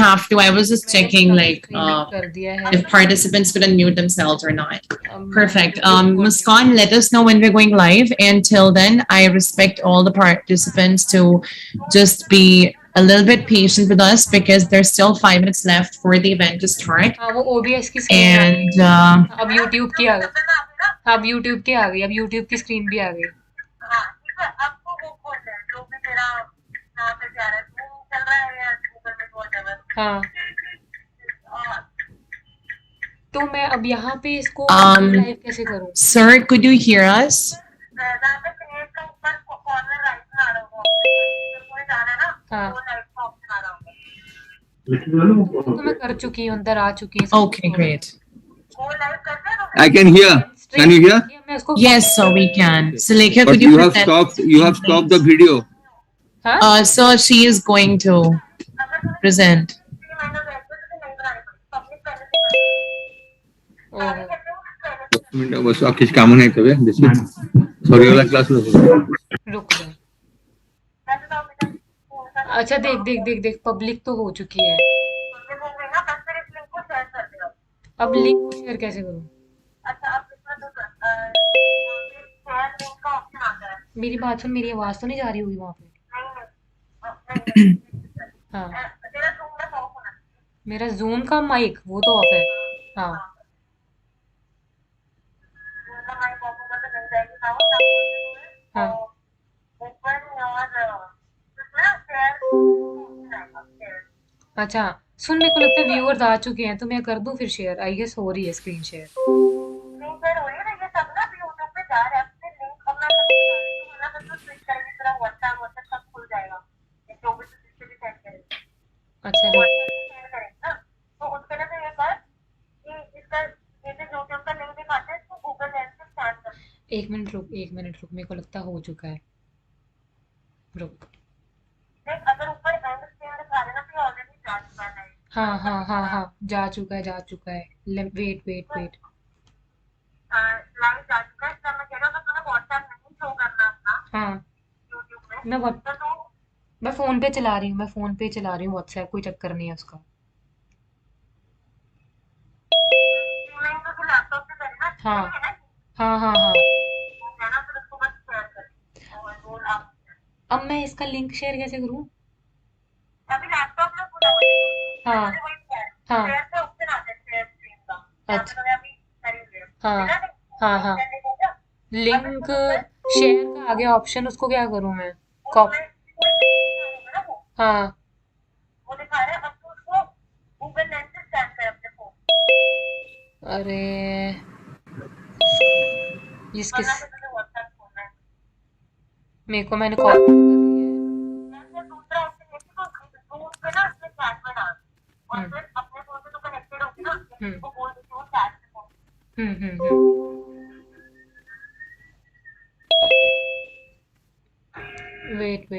have to. I was just मैंने checking सब like screening कर दिया है if participants could unmute themselves or not. अब मैं Perfect. YouTube खोल रही हूँ Muskan, let us know when we're going live. And till then, I respect all the participants to just be a little bit patient with us because there's still 5 minutes left for the event to start. हाँ वो OBS की screen आ गई And अब YouTube की आ गई अब YouTube की आ गई अब YouTube की स्क्रीन भी आ गई हाँ तो मैं अब यहाँ पे इसको लाइव कैसे करूँ sir, could you hear us? हाँ तो मैं कर चुकी हूँ अंदर आ चुकी हूँ Okay, great. I can hear. Can you hear? मैं उसको Yes, so we can. Sulekha, But could you you have present stopped. the You have screen, stopped the please? video. हाँ So she is going to present. Oh minute बस किसी काम नहीं तबे sorry वाला class रुक जा अच्छा देख देख देख देख पब्लिक तो हो चुकी है अब लिंक शेयर कैसे करूँ मेरी बात सुन मेरी आवाज तो नहीं जा रही होगी वहां पे हाँ मेरा जूम का माइक वो तो ऑफ है हाँ हाँ अच्छा सुन मेरे को लगता है व्यूअर्स आ चुके हैं तो मैं कर दूं फिर शेयर आई गेस हो रही है स्क्रीन शेयर अच्छा एक मिनट रुक मेरे को लगता हो चुका है रुक हाँ हाँ हाँ हाँ जा चुका है वेट वेट वेट हाँ मैं मैं फोन पे चला रही हूँ व्हाट्सएप कोई चक्कर नहीं है उसका हाँ हाँ हाँ हाँ अब मैं इसका लिंक शेयर कैसे करूँ हाँ हाँ अच्छा हाँ हाँ हाँ लिंक शेयर का आगे ऑप्शन उसको क्या करूँ मैं कॉप हाँ अरे जिसके मेरे को मैंने कॉपी कर ली है वेट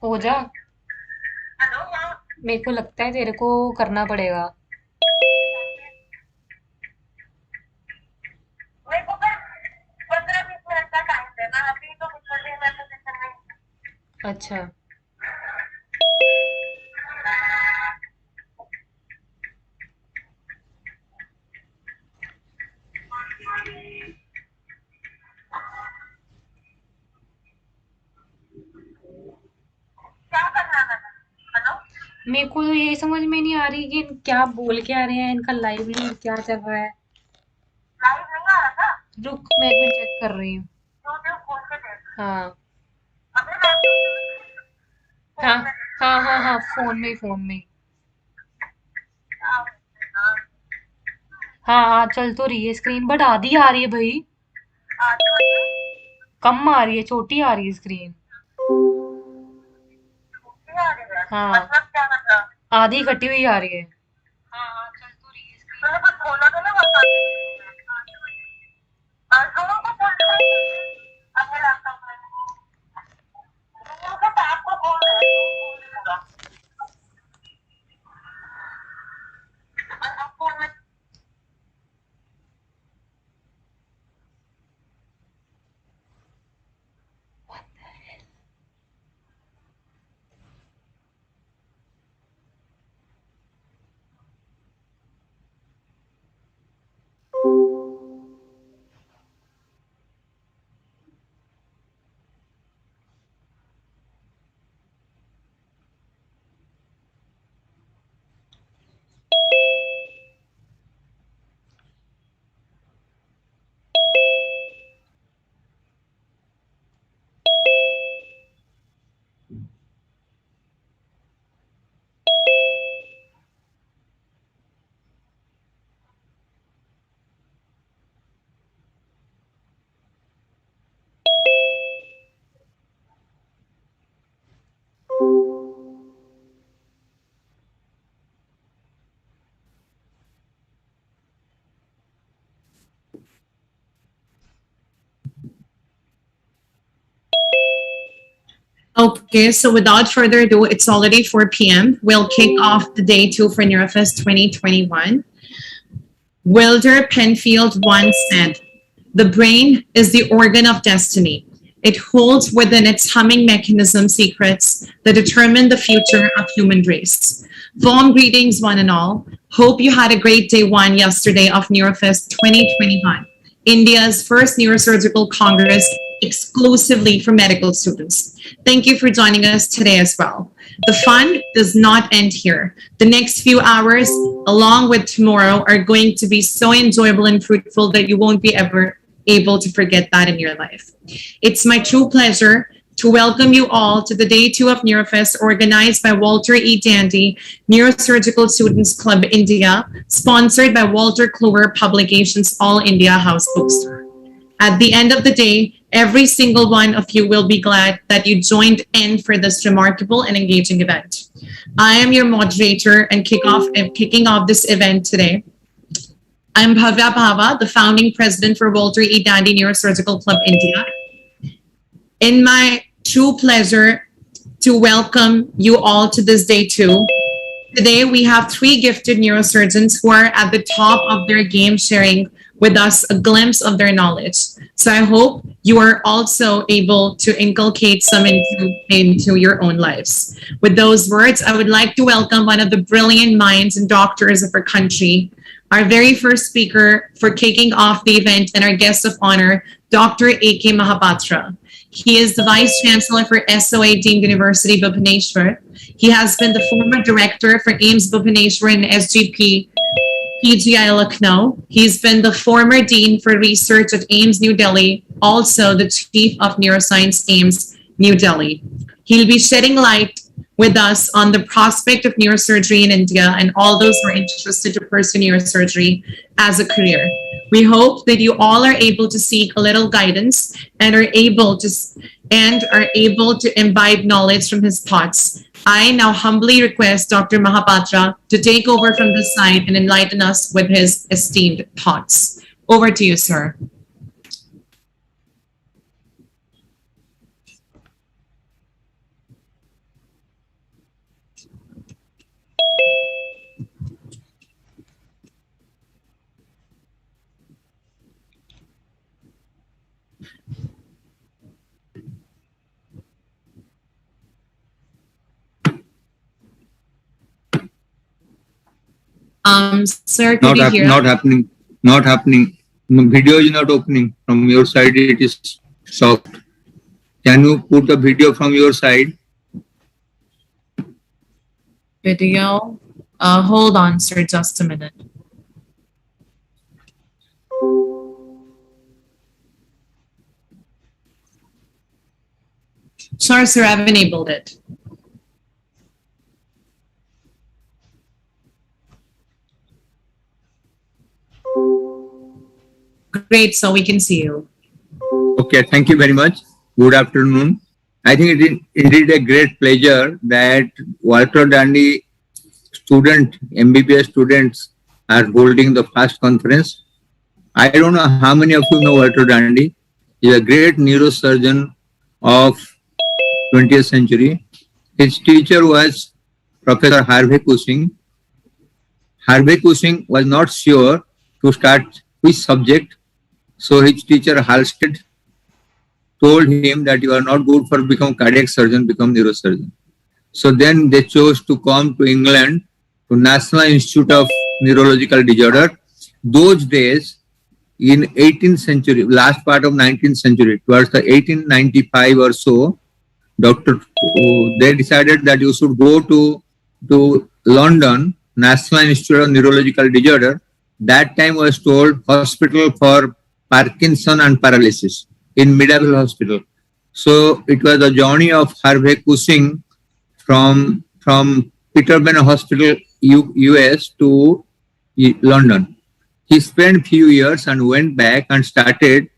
हो जा मेरे को लगता है तेरे को करना पड़ेगा अच्छा मेरे को तो ये समझ में नहीं आ रही कि क्या बोल के आ रहे हैं, इनका लाइव लीड क्या चल रहा है। रुक, मैं एक मिनट चेक कर रही हूँ। हाँ हाँ हाँ हाँ हाँ, फोन में ही, फोन में ही। हाँ हाँ, चल तो रही है स्क्रीन, बट आधी आ रही है भाई। कम आ रही है, छोटी आ रही है स्क्रीन। हाँ, आधी कटी हुई आ रही है। Okay, so without further ado, it's already 4 p.m. We'll kick off the day two for Neurofest 2021. Wilder Penfield once said, "The brain is the organ of destiny. It holds within its humming mechanism secrets that determine the future of human race." Warm greetings, one and all. Hope you had a great day one yesterday of Neurofest 2021, India's first neurosurgical congress exclusively for medical students. Thank you for joining us today as well. The fun does not end here. The next few hours, along with tomorrow, are going to be so enjoyable and fruitful that you won't be ever able to forget that in your life. It's my true pleasure to welcome you all to the day two of Neurofest, organized by Walter E. Dandy, Neurosurgical Students Club India, sponsored by Walter Kluwer Publications All India House Bookstore. At the end of the day, every single one of you will be glad that you joined in for this remarkable and engaging event. I am your moderator and kicking off this event today. I'm Bhavya Bhava, the founding president for Walter E. Dandy Neurosurgical Club India. In my true pleasure to welcome you all to this day two. Today, we have three gifted neurosurgeons who are at the top of their game, sharing with us a glimpse of their knowledge. So I hope you are also able to inculcate some into your own lives. With those words, I would like to welcome one of the brilliant minds and doctors of our country, our very first speaker for kicking off the event and our guest of honor, Dr. A.K. Mahapatra. He is the Vice Chancellor for SOA Deemed University Bhubaneswar. He has been the former director for AIMS Bhubaneswar and SGP PGI Lucknow. He's been the former dean for research at AIMS New Delhi, also the chief of neuroscience AIMS New Delhi. He'll be shedding light with us on the prospect of neurosurgery in India and all those who are interested to pursue neurosurgery as a career. We hope that you all are able to seek a little guidance and are able to imbibe knowledge from his thoughts. I now humbly request Dr. Mahapatra to take over from this side and enlighten us with his esteemed thoughts. Over to you, sir. Sir, could you hear? Not happening. Not happening. Video is not opening from your side. It is stopped. Can you put the video from your side? Video. Hold on, sir, just a minute. Sorry, sir, I've enabled it. Great, so we can see you. Okay, thank you very much. Good afternoon. I think it is indeed a great pleasure that Walter Dandy MBBS students are holding the first conference. I don't know how many of you know Walter Dandy. He is a great neurosurgeon of 20th century. His teacher was Professor Harvey Cushing. Harvey Cushing was not sure to start which subject, so his teacher Halsted told him that you are not good for become cardiac surgeon, become neurosurgeon. So then they chose to come to England to National Institute of Neurological Disorder. Those days, in 18th century, last part of 19th century, towards the 1895 or so, they decided that you should go to London, National Institute of Neurological Disorder. That time was told Hospital for Parkinson and Paralysis in Medieval Hospital. So it was a journey of Harvey Cushing from Peterborough Hospital, US to London. He spent few years and went back and started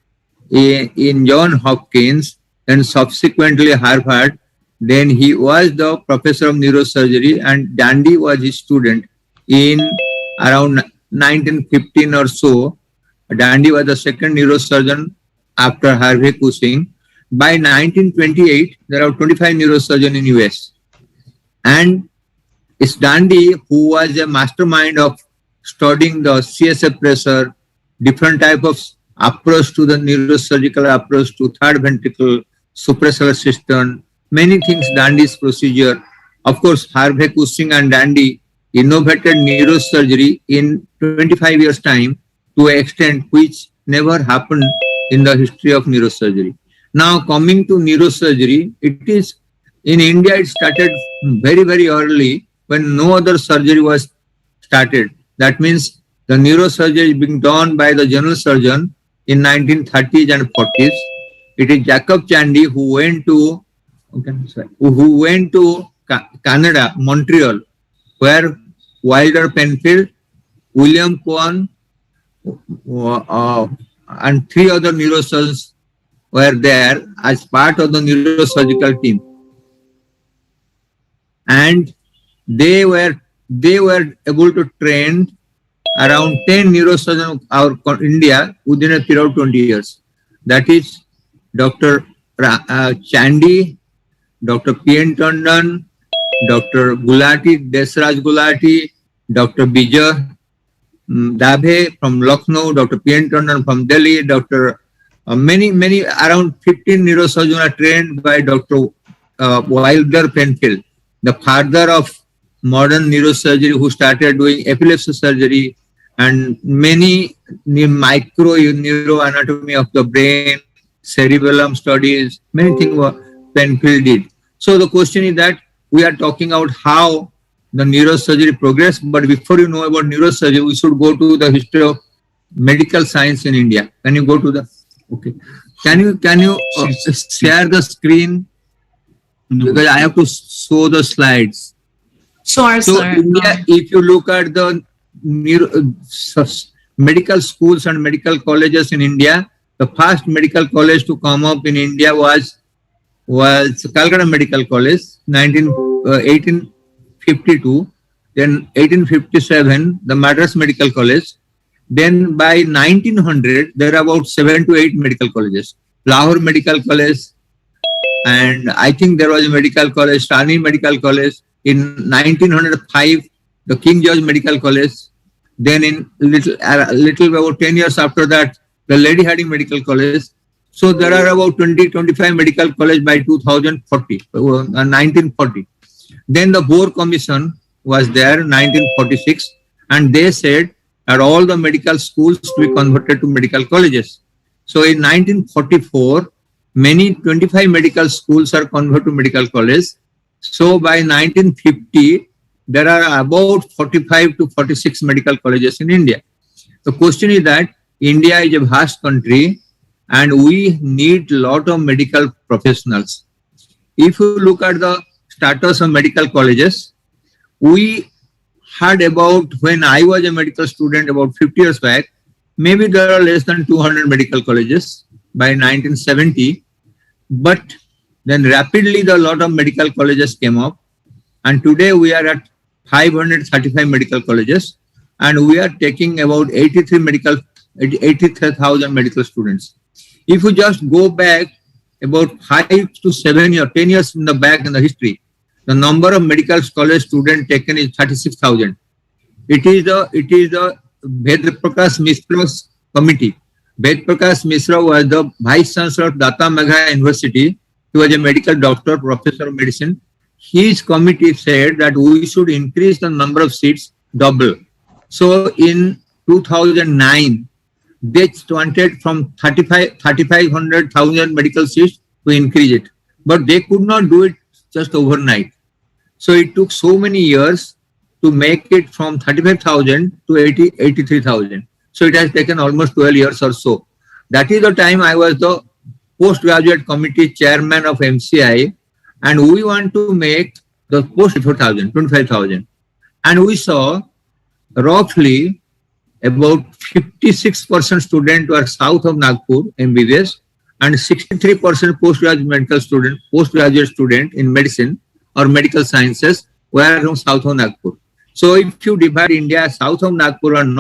in John Hopkins and subsequently Harvard. Then he was the professor of neurosurgery and Dandy was his student in around 1915 or so. Dandy was the second neurosurgeon after Harvey Cushing. By 1928, there are 25 neurosurgeons in US. And it's Dandy who was a mastermind of studying the CSF pressure, different type of approach to the neurosurgical approach to third ventricle, supracell system, many things Dandy's procedure. Of course, Harvey Cushing and Dandy innovated neurosurgery in 25 years' time to an extent which never happened in the history of neurosurgery. Now, coming to neurosurgery, it is in India, it started very, very early when no other surgery was started. That means the neurosurgery is being done by the general surgeon in 1930s and 40s. It is Jacob Chandy who went to Canada, Montreal, where Wilder Penfield, William Cohen, and three other neurosurgeons were there as part of the neurosurgical team. And they were able to train around 10 neurosurgeons of India within a period of 20 years. That is Dr. Chandy, Dr. P.N. Tandon, Dr. Gulati, Desraj Gulati, Dr. Bijay Dabhe from Lucknow, Dr. P.N. Tandon from Delhi, Dr. Many around 15 neurosurgeons are trained by Dr. Wilder Penfield, the father of modern neurosurgery, who started doing epilepsy surgery and many micro neuroanatomy of the brain, cerebellum studies, many things Penfield did. So the question is that we are talking about how the neurosurgery progressed, but before you know about neurosurgery, we should go to the history of medical science in India. Can you go to the, okay. Can you share the screen? Because I have to show the slides. Sure, So sir. India, if you look at the medical schools and medical colleges in India, the first medical college to come up in India was Calcutta Medical College, 1852. Then 1857, the Madras Medical College. Then by 1900, there are about 7 to 8 medical colleges. Lahore Medical College, and I think there was a medical college, Stani Medical College. In 1905, the King George Medical College. Then in little about 10 years after that, the Lady Hardinge Medical College. So there are about 20-25 medical college by 1940. Then the Boer Commission was there in 1946, and they said that all the medical schools to be converted to medical colleges. So in 1944, many 25 medical schools are converted to medical colleges. So by 1950, there are about 45 to 46 medical colleges in India. The question is that India is a vast country and we need a lot of medical professionals. If you look at the status of medical colleges, we had about, when I was a medical student about 50 years back, maybe there are less than 200 medical colleges by 1970. But then rapidly the lot of medical colleges came up, and today we are at 535 medical colleges, and we are taking about 83,000 medical students. If you just go back about 5 to 7 or 10 years in the back in the history, the number of medical college students taken is 36,000. It is the Ved Prakash Mishra's committee. Ved Prakash Mishra was the vice chancellor of Data Megha University. He was a medical doctor, professor of medicine. His committee said that we should increase the number of seats double. So in 2009, they wanted from 3,500,000 medical seats to increase it. But they could not do it just overnight. So it took so many years to make it from 35,000 to 83,000. So it has taken almost 12 years or so. That is the time I was the postgraduate committee chairman of MCI, and we want to make the post 25,000. And we saw roughly about 56% students were south of Nagpur, MBBS, and 63% postgraduate student in medicine or medical sciences were from south of Nagpur. So if you divide India south of Nagpur or